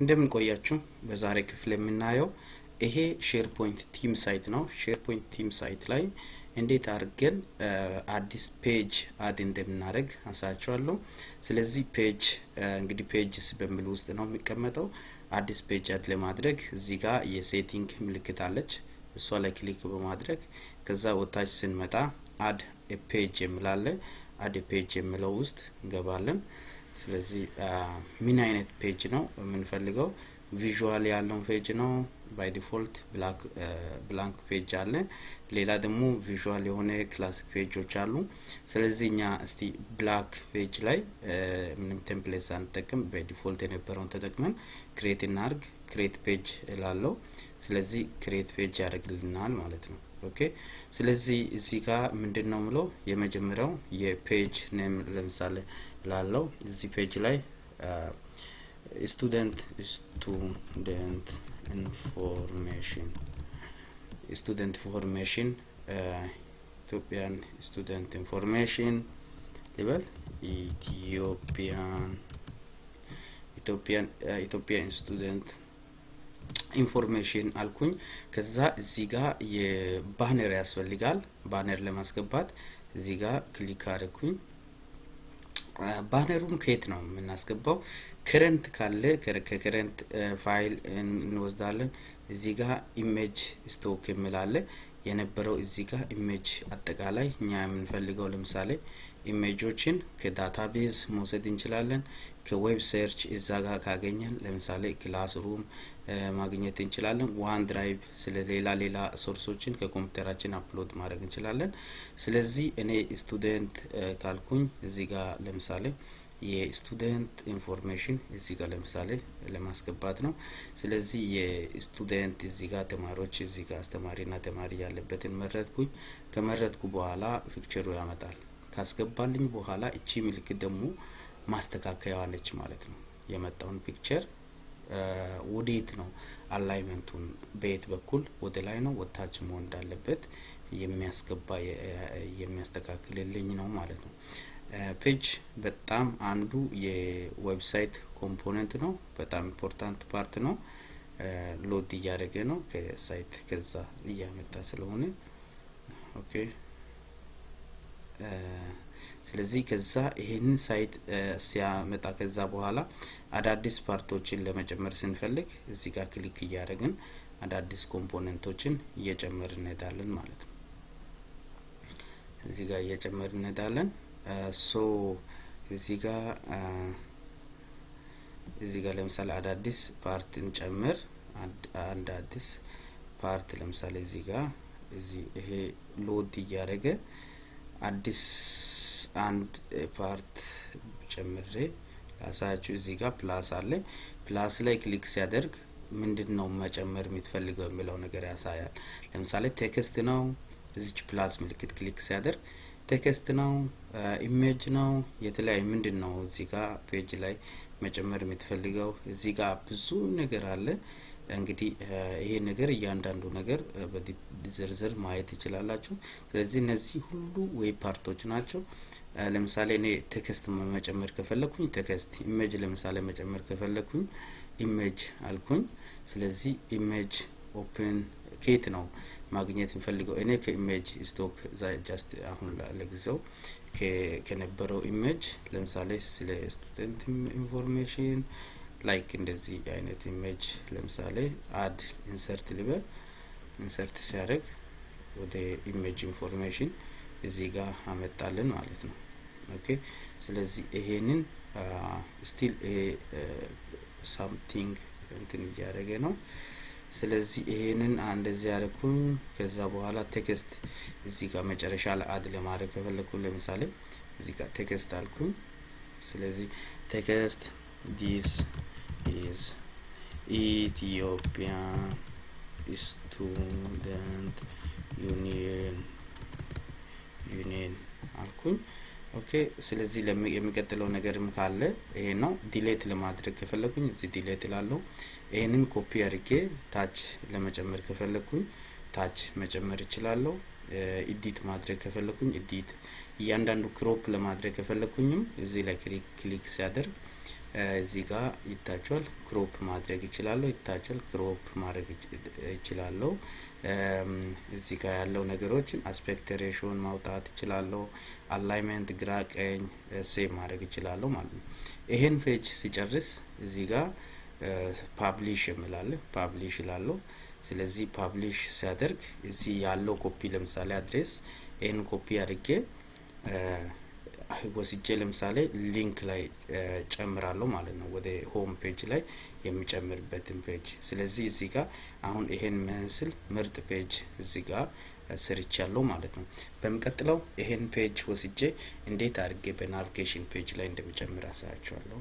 እንደምን ቆያችሁ በዛሬ ክፍል የምናየው ይሄ SharePoint ቲም ሳይት ነው SharePoint ቲም ሳይት ላይ እንዴት አድርገን አዲስ ፔጅ አድ እንደምናደርግ አሳያችኋለሁ ስለዚህ ፔጅ እንግዲህ ፔጅስ በሚል ውስጥ ነው የሚቀመጠው አዲስ ፔጅ አድ ለማድረግ እዚህ ጋር የሴቲንግ ምልክት አለች እሷ ላይ ክሊክ በማድረግ ከዛ ወታች ስንመጣ አድ ፔጅ የሚላለ አድ ፔጅ የሚለው ውስጥ እንገባለን ስለዚህ ምን አይነት ፔጅ ነው የምንፈልገው ቪዥዋል ያለው ፔጅ ነው ባይ ዲፎልት ብላንክ ፔጅ አለ ሌላ ደግሞ ቪዥዋል የሆነ ክላሲክ ፔጆች አሉ ስለዚህኛ እስቲ ብላክ ፔጅ ላይ ምንም ቴምፕሌት ሳንጠቀም ባይ ዲፎልት የነበረውን ተጠቅመን ክሬት እናርግ ክሬት ፔጅ እላለሁ ስለዚህ ክሬት ፔጅ ያደርግልናል ማለት ነው ኦኬ ስለዚህ እዚህ ጋር ምንድነው ምለው የመጀመሪያው የፔጅ ኔም ለምሳሌ ላለው እዚህ ፔጅ ላይ student information Ethiopian student information level Ethiopian student information አልኩኝ ከዛ እዚህ ጋር የባነር ያስፈልጋል ባነር ለማስገባት እዚህ ጋር ክሊክ አድርጉኝ ባነሩን ከየት ነው የምናስገባው ከረንት ካለ ከከረንት ፋይል እንወስዳለን እዚህ ጋር ኢሜጅ ስቶክ የሚላለ የነበረው እዚህ ጋር ኢሜጅ አጠቃላይ እኛ የምንፈልገው ለምሳሌ ኢሜጆችን ከዳታቤዝ መውሰድ እንችላለን ከዌብ ሰርች እዛ ጋር ካገኘን ለምሳሌ ክላስሩም ማግኘት እንችላለን ዋን ድራይቭ ስለሌላ ሶርሶችን ከኮምፒውተራችን አፕሎድ ማድረግ እንችላለን ስለዚህ እኔ ስቱደንት ካልኩኝ እዚህ ጋር ለምሳሌ የስቱደንት ኢንፎርሜሽን እዚህ ጋር ለምሳሌ ለማስገባት ነው ስለዚህ የስቱደንት እዚህ ጋር ተማሪዎች እዚህ ጋር አስተማሪና ተማሪ ያለበትን መረጥኩኝ ከመረጥኩ በኋላ ፒክቸሩ ያመጣል ካስገባልኝ በኋላ እቺ ምልክት ደግሞ ማስተካከያዋ ነች ማለት ነው የመጣውን ፒክቸር ወዴት ነው አላይመንቱን በየት በኩል ወደ ላይ ነው ወታች መሆን እንዳለበት የሚያስተካክልልኝ ነው ማለት ነው ፔጅ በጣም አንዱ የዌብሳይት ኮምፖነንት ነው በጣም ኢምፖርታንት ፓርት ነው ሎድ እያደረገ ነው ከሳይት ከዛ እያመጣ ስለሆነ ኦኬ ስለዚህ ከዛ ይሄንን ሳይት ሲያመጣ ከዛ በኋላ አዳዲስ ፓርቶችን ለመጨመር ስንፈልግ እዚህ ጋር ክሊክ እያደረግን አዳዲስ ኮምፖነንቶችን እየጨመርን እንሄዳለን ማለት ነው እዚህ ጋር እየጨመርን እንሄዳለን ሶ እዚህ ጋር ለምሳሌ አዳዲስ ፓርት እንጨምር አዳዲስ ፓርት ለምሳሌ እዚህ ጋር ይሄ ሎድ እያደረገ አዲስ አንድ ፓርት ጨምሬ ላሳያችሁ እዚህ ጋር ፕላስ አለ ፕላስ ላይ ክሊክ ሲያደርግ ምንድነው መጨመር የምትፈልገው የሚለው ነገር ያሳያል ለምሳሌ ቴክስት ነው እዚህ ፕላስ ምልክት ክሊክ ሲያደርግ ቴክስት ነው ኢሜጅ ነው የተለያየ ምንድነው እዚህ ጋር ፔጅ ላይ መጨመር የምትፈልገው እዚህ ጋር ብዙ ነገር አለ እንግዲህ ይሄ ነገር እያንዳንዱ ነገር በዝርዝር ማየት ይችላልላችሁ ስለዚህ እነዚህ ሁሉ ዌብ ፓርቶች ናቸው ለምሳሌ እኔ ቴክስት መጨመር ከፈለኩኝ ቴክስት ኢሜጅ ለምሳሌ መጨመር ከፈለኩኝ ኢሜጅ አልኩኝ ስለዚህ ኢሜጅ ኦፕን ኬት ነው ማግኘት እንፈልገው እኔ ከኢሜጅ ስቶክ ጃስት አሁን ለጊዜው ከነበረው ኢሜጅ ለምሳሌ ስለ ስቱደንት ኢንፎርሜሽን ላይክ እንደዚህ አይነት ኢሜጅ ለምሳሌ አድ ኢንሰርት ሊበል ኢንሰርት ሲያደርግ ወደ ኢሜጅ ኢንፎርሜሽን እዚህ ጋር አመጣልን ማለት ነው ኦኬ ስለዚህ ይሄንን ስቲል ሳምቲንግ እንትን እያደረገ ነው ስለዚህ ይሄንን እንደዚህ ያደርኩኝ ከዛ በኋላ ቴክስት እዚህ ጋር መጨረሻ ላይ አድ ለማድረግ ከፈለኩ ለምሳሌ እዚህ ጋር ቴክስት አልኩኝ ስለዚህ ቴክስት this is Ethiopian student union አልኩኝ ኦኬ ስለዚህ የሚቀጥለው ነገርም ካለ ይሄ ነው ዲሌት ለማድረግ ከፈለኩኝ እዚህ ዲሌት እላለሁ ይሄንን ኮፒ አድርጌ ታች ለመጨመር ከፈለኩኝ ታች መጨመር እችላለሁ ኤዲት ማድረግ ከፈለኩኝ ኤዲት እያንዳንዱ ክሮፕ ለማድረግ ከፈለኩኝም እዚህ ላይ ክሊክ ሲያደርግ እዚህ ጋር ይታቻል ክሮፕ ማድረግ ይችላል ይታቻል ክሮፕ ማድረግ ይችላል እዚህ ጋር ያለው ነገሮችን አስፔክት ሬሽዮን ማውጣት ይችላል አላይንመንት ግራ ቀኝ ሴቭ ማድረግ ይችላል ማለት ነው ይሄን ፔጅ ሲጨርስ እዚህ ጋር ፐብሊሽ ይላል ፐብሊሽ ይላል ስለዚህ ፐብሊሽ ሲያደርግ እዚህ ያለው ኮፒ ለምሳሌ አድሬስ ይሄን ኮፒ አድርጌ ወስጄ ለምሳሌ ሊንክ ላይ ጨምራለሁ ማለት ነው ወደ ሆም ፔጅ ላይ የሚጨምርበትን ፔጅ ስለዚህ እዚህ ጋር አሁን ይሄን መስል ምርጥ ፔጅ እዚህ ጋር ሰርቻለሁ ማለት ነው በመቀጠለው ይሄን ፔጅ ወስጄ እንዴት አድርጌ በናቪጌሽን ፔጅ ላይ እንደምጨምር አሳያችኋለሁ